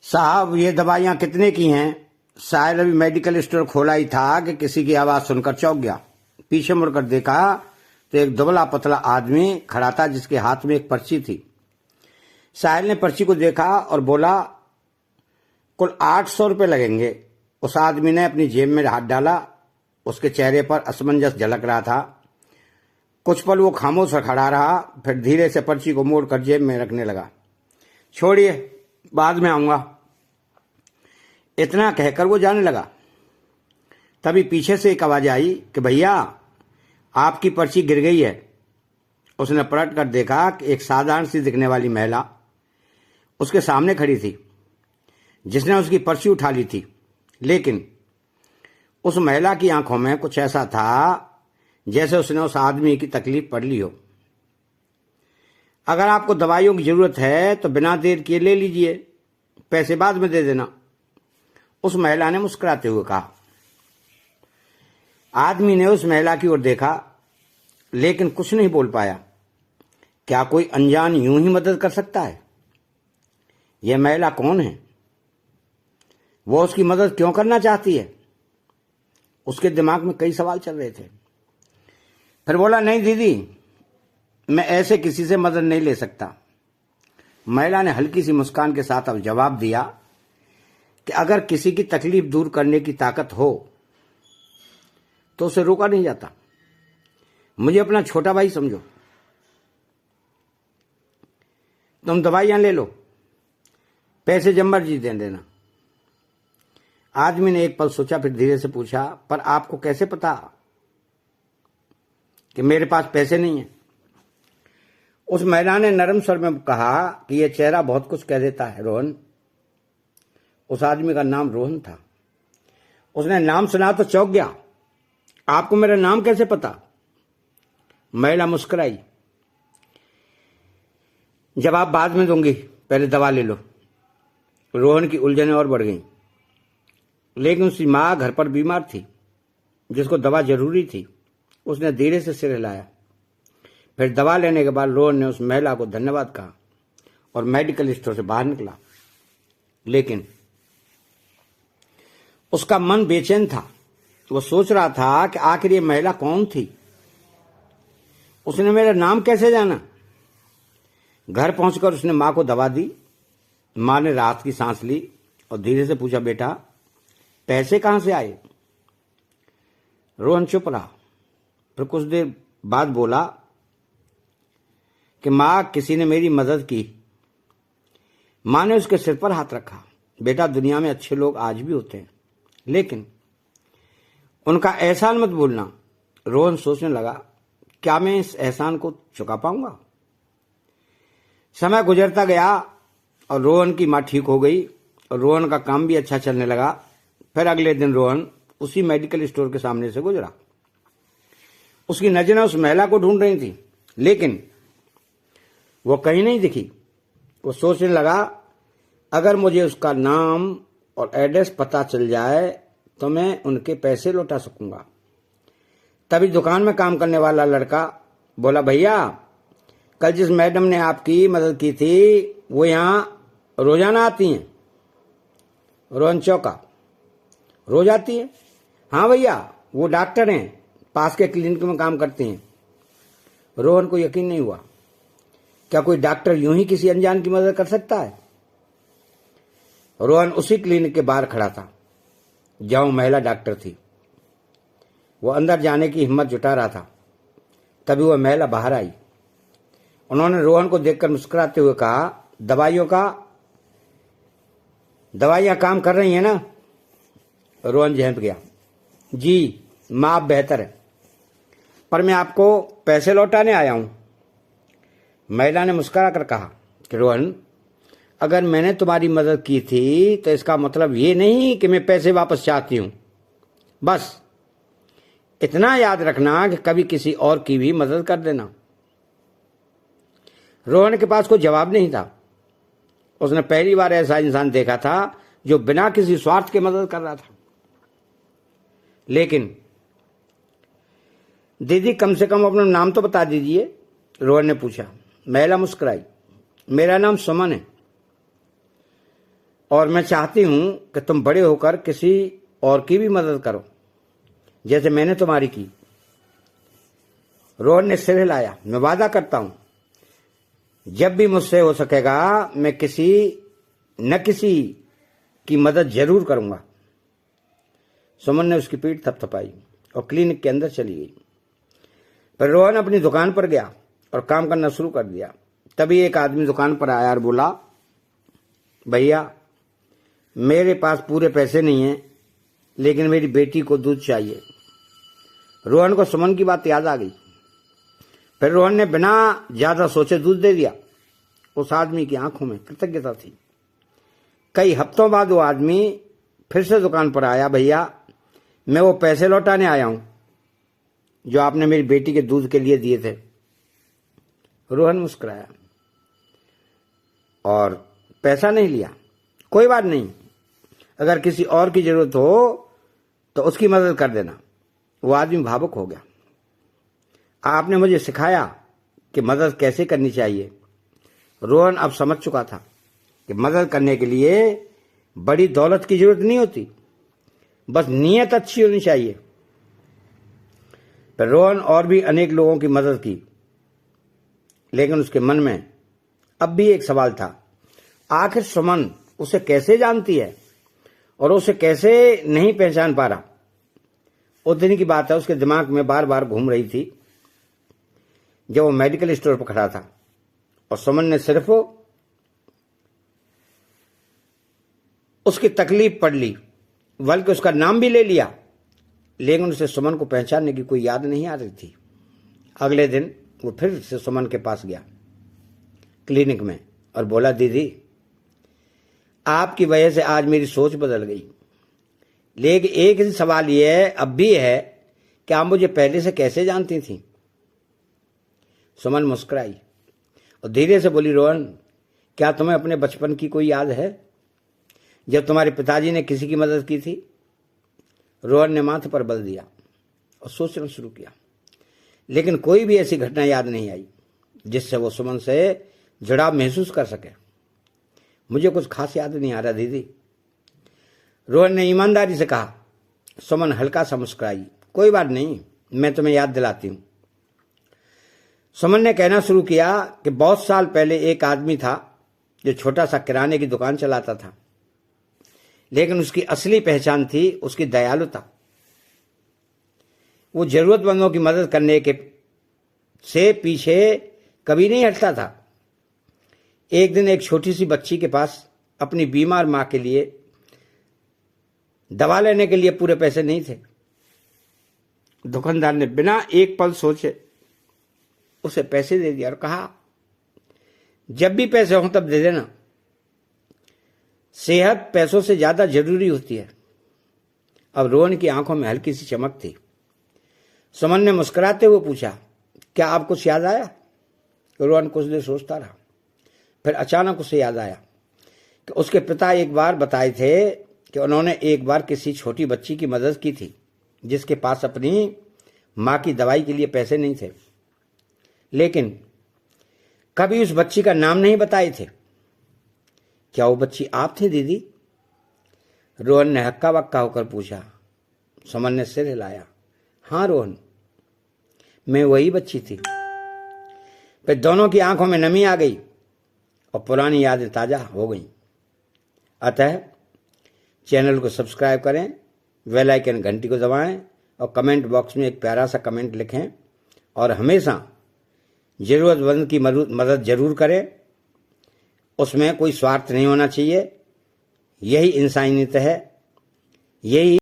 साहब ये दवाइयां कितने की हैं? शायद अभी मेडिकल स्टोर खोला ही था कि किसी की आवाज सुनकर चौंक गया। पीछे मुड़कर देखा तो एक दुबला पतला आदमी खड़ा था जिसके हाथ में एक पर्ची थी। साहिल ने पर्ची को देखा और बोला, कुल 800 रुपये लगेंगे। उस आदमी ने अपनी जेब में हाथ डाला। उसके चेहरे पर असमंजस झलक रहा था। कुछ पल वो खामोश खड़ा रहा, फिर धीरे से पर्ची को मोड़कर जेब में रखने लगा। छोड़िए, बाद में आऊंगा, इतना कहकर वो जाने लगा। तभी पीछे से एक आवाज आई कि भैया, आपकी पर्ची गिर गई है। उसने पलट कर देखा कि एक साधारण सी दिखने वाली महिला उसके सामने खड़ी थी, जिसने उसकी पर्ची उठा ली थी। लेकिन उस महिला की आंखों में कुछ ऐसा था जैसे उसने उस आदमी की तकलीफ पढ़ ली हो। अगर आपको दवाइयों की जरूरत है तो बिना देर किए ले लीजिए, पैसे बाद में दे देना, उस महिला ने मुस्कुराते हुए कहा। आदमी ने उस महिला की ओर देखा लेकिन कुछ नहीं बोल पाया। क्या कोई अनजान यूं ही मदद कर सकता है? यह महिला कौन है? वो उसकी मदद क्यों करना चाहती है? उसके दिमाग में कई सवाल चल रहे थे। फिर बोला, नहीं दीदी, मैं ऐसे किसी से मदद नहीं ले सकता। महिला ने हल्की सी मुस्कान के साथ अब जवाब दिया कि अगर किसी की तकलीफ दूर करने की ताकत हो तो उसे रोका नहीं जाता। मुझे अपना छोटा भाई समझो, तुम दवाइयां ले लो, पैसे जब मर्जी दे देना। आदमी ने एक पल सोचा, फिर धीरे से पूछा, पर आपको कैसे पता कि मेरे पास पैसे नहीं है? उस महिला ने नरम स्वर में कहा कि यह चेहरा बहुत कुछ कह देता है, रोहन। उस आदमी का नाम रोहन था। उसने नाम सुना तो चौंक गया। आपको मेरा नाम कैसे पता? महिला मुस्कुराई। जवाब बाद में दूंगी, पहले दवा ले लो। रोहन की उलझनें और बढ़ गईं। लेकिन उसकी मां घर पर बीमार थी, जिसको दवा जरूरी थी। उसने धीरे से सिर हिलाया। फिर दवा लेने के बाद रोहन ने उस महिला को धन्यवाद कहा और मेडिकल स्टोर से बाहर निकला। लेकिन उसका मन बेचैन था। वो सोच रहा था कि आखिर ये महिला कौन थी? उसने मेरा नाम कैसे जाना? घर पहुंचकर उसने मां को दवा दी। मां ने राहत की सांस ली और धीरे से पूछा, बेटा, पैसे कहां से आए? रोहन चुप रहा। फिर कुछ देर बाद बोला कि मां, किसी ने मेरी मदद की। मां ने उसके सिर पर हाथ रखा। बेटा, दुनिया में अच्छे लोग आज भी होते हैं, लेकिन उनका एहसान मत भूलना। रोहन सोचने लगा, क्या मैं इस एहसान को चुका पाऊंगा? समय गुजरता गया और रोहन की मां ठीक हो गई और रोहन का काम भी अच्छा चलने लगा। फिर अगले दिन रोहन उसी मेडिकल स्टोर के सामने से गुजरा। उसकी नजरें उस महिला को ढूंढ रही थी, लेकिन वो कहीं नहीं दिखी। वो सोचने लगा, अगर मुझे उसका नाम और एड्रेस पता चल जाए तो मैं उनके पैसे लौटा सकूंगा। तभी दुकान में काम करने वाला लड़का बोला, भैया, कल जिस मैडम ने आपकी मदद की थी वो यहां रोजाना आती हैं। रोहन चौंका। रोज आती है? हाँ भैया, वो डॉक्टर हैं, पास के क्लिनिक में काम करती हैं। रोहन को यकीन नहीं हुआ। क्या कोई डॉक्टर यूं ही किसी अनजान की मदद कर सकता है? रोहन उसी क्लिनिक के बाहर खड़ा था जहां महिला डॉक्टर थी। वो अंदर जाने की हिम्मत जुटा रहा था। तभी वह महिला बाहर आई। उन्होंने रोहन को देखकर मुस्कुराते हुए कहा, दवाइयां काम कर रही हैं ना? रोहन झेंप गया। जी मां, अब बेहतर है, पर मैं आपको पैसे लौटाने आया हूं। महिला ने मुस्कुरा कर कहा कि रोहन, अगर मैंने तुम्हारी मदद की थी तो इसका मतलब ये नहीं कि मैं पैसे वापस चाहती हूं। बस इतना याद रखना कि कभी किसी और की भी मदद कर देना। रोहन के पास कोई जवाब नहीं था। उसने पहली बार ऐसा इंसान देखा था जो बिना किसी स्वार्थ के मदद कर रहा था। लेकिन दीदी, कम से कम अपना नाम तो बता दीजिए, रोहन ने पूछा। महिला मुस्कुराई। मेरा नाम सुमन है। और मैं चाहती हूं कि तुम बड़े होकर किसी और की भी मदद करो जैसे मैंने तुम्हारी की। रोहन ने सिर हिलाया। मैं वादा करता हूं जब भी मुझसे हो सकेगा मैं किसी न किसी की मदद जरूर करूंगा। सुमन ने उसकी पीठ थपथपाई और क्लिनिक के अंदर चली गई। फिर रोहन अपनी दुकान पर गया और काम करना शुरू कर दिया। तभी एक आदमी दुकान पर आया और बोला, भैया मेरे पास पूरे पैसे नहीं हैं, लेकिन मेरी बेटी को दूध चाहिए। रोहन को सुमन की बात याद आ गई। फिर रोहन ने बिना ज्यादा सोचे दूध दे दिया। उस आदमी की आंखों में कृतज्ञता थी। कई हफ्तों बाद वो आदमी फिर से दुकान पर आया। भैया मैं वो पैसे लौटाने आया हूं जो आपने मेरी बेटी के दूध के लिए दिए थे। रोहन मुस्कुराया और पैसा नहीं लिया। कोई बात नहीं, अगर किसी और की जरूरत हो तो उसकी मदद कर देना। वो आदमी भावुक हो गया। आपने मुझे सिखाया कि मदद कैसे करनी चाहिए। रोहन अब समझ चुका था कि मदद करने के लिए बड़ी दौलत की जरूरत नहीं होती, बस नीयत अच्छी होनी चाहिए। फिर रोहन और भी अनेक लोगों की मदद की, लेकिन उसके मन में अब भी एक सवाल था, आखिर सुमन उसे कैसे जानती है और उसे कैसे नहीं पहचान पा रहा। उस दिन की बात है, उसके दिमाग में बार बार घूम रही थी जब वो मेडिकल स्टोर पर खड़ा था और सुमन ने सिर्फ उसकी तकलीफ पढ़ ली, बल्कि उसका नाम भी ले लिया, लेकिन उसे सुमन को पहचानने की कोई याद नहीं आ रही थी। अगले दिन वो फिर से सुमन के पास गया क्लिनिक में और बोला, दीदी आपकी वजह से आज मेरी सोच बदल गई, लेकिन एक ही सवाल यह अब भी है कि आप मुझे पहले से कैसे जानती थी। सुमन मुस्कुराई और धीरे से बोली, रोहन क्या तुम्हें अपने बचपन की कोई याद है जब तुम्हारे पिताजी ने किसी की मदद की थी। रोहन ने माथे पर बल दिया और सोचना शुरू किया, लेकिन कोई भी ऐसी घटना याद नहीं आई जिससे वो सुमन से जुड़ाव महसूस कर सके। मुझे कुछ खास याद नहीं आ रहा दीदी, रोहन ने ईमानदारी से कहा। सुमन हल्का सा मुस्कुराई। कोई बात नहीं, मैं तुम्हें याद दिलाती हूं। सुमन ने कहना शुरू किया कि बहुत साल पहले एक आदमी था जो छोटा सा किराने की दुकान चलाता था, लेकिन उसकी असली पहचान थी उसकी दयालुता। वो जरूरतमंदों की मदद करने के से पीछे कभी नहीं हटता था। एक दिन एक छोटी सी बच्ची के पास अपनी बीमार मां के लिए दवा लेने के लिए पूरे पैसे नहीं थे। दुकानदार ने बिना एक पल सोचे उसे पैसे दे दिया और कहा, जब भी पैसे हों तब दे देना, सेहत पैसों से ज्यादा जरूरी होती है। अब रोहन की आंखों में हल्की सी चमक थी। सुमन ने मुस्कुराते हुए पूछा, क्या आप कुछ याद आया। रोहन कुछ देर सोचता रहा, फिर अचानक उसे याद आया कि उसके पिता एक बार बताए थे कि उन्होंने एक बार किसी छोटी बच्ची की मदद की थी जिसके पास अपनी मां की दवाई के लिए पैसे नहीं थे, लेकिन कभी उस बच्ची का नाम नहीं बताए थे। क्या वो बच्ची आप थे दीदी। रोहन ने हक्का बक्का होकर पूछा। सुमन ने सिर हिलाया। हाँ रोहन, मैं वही बच्ची थी। फिर दोनों की आंखों में नमी आ गई और पुरानी यादें ताजा हो गईं। अतः चैनल को सब्सक्राइब करें, बेल आइकन घंटी को दबाएं और कमेंट बॉक्स में एक प्यारा सा कमेंट लिखें और हमेशा जरूरतमंद की मदद जरूर करें। उसमें कोई स्वार्थ नहीं होना चाहिए। यही इंसानियत है, यही